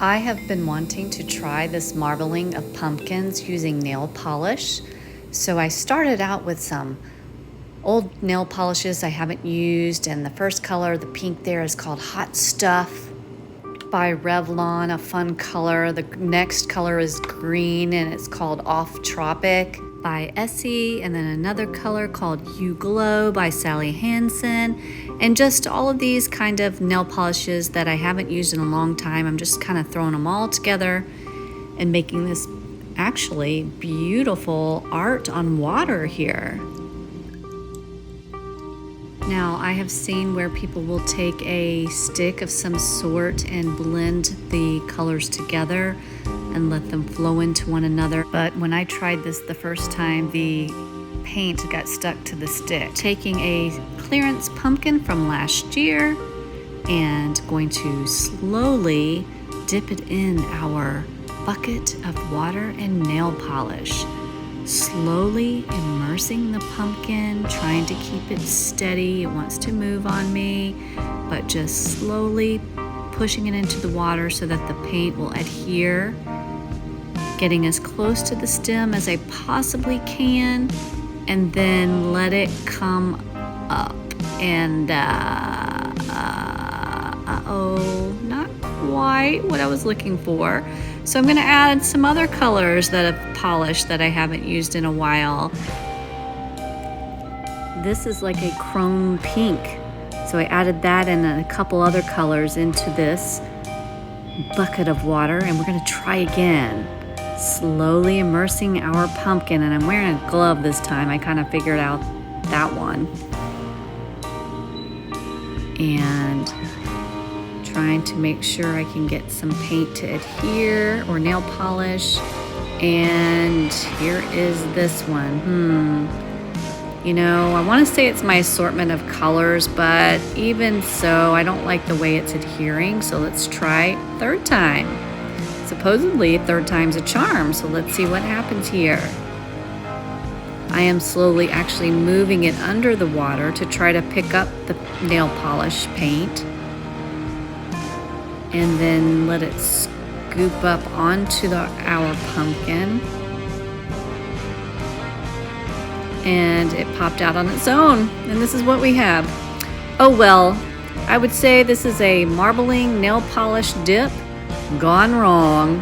I have been wanting to try this marbling of pumpkins using nail polish. So I started out with some old nail polishes I haven't used, and the first color, the pink there, is called Hot Stuff by Revlon, a fun color. The next color is green and it's called Off Tropic by Essie, and then another color called You Glow by Sally Hansen, and just all of these kind of nail polishes that I haven't used in a long time. I'm just kind of throwing them all together and making this actually beautiful art on water here. Now, I have seen where people will take a stick of some sort and blend the colors together and let them flow into one another. But when I tried this the first time, the paint got stuck to the stick. Taking a clearance pumpkin from last year and going to slowly dip it in our bucket of water and nail polish. Slowly immersing the pumpkin, trying to keep it steady. It wants to move on me, but just slowly pushing it into the water so that the paint will adhere. Getting as close to the stem as I possibly can, and then let it come up. And not quite what I was looking for. So I'm going to add some other colors that I've polished that I haven't used in a while. This is like a chrome pink. So I added that and a couple other colors into this bucket of water, and we're going to try again. Slowly immersing our pumpkin, and I'm wearing a glove this time. I kind of figured out that one. And trying to make sure I can get some paint to adhere, or nail polish. And here is this one. You know, I want to say it's my assortment of colors, but even so, I don't like the way it's adhering. So let's try third time. Supposedly third time's a charm, so let's see what happens here. I am slowly actually moving it under the water to try to pick up the nail polish paint, and then let it scoop up onto our pumpkin. And it popped out on its own, and this is what we have. Oh well, I would say this is a marbling nail polish dip gone wrong.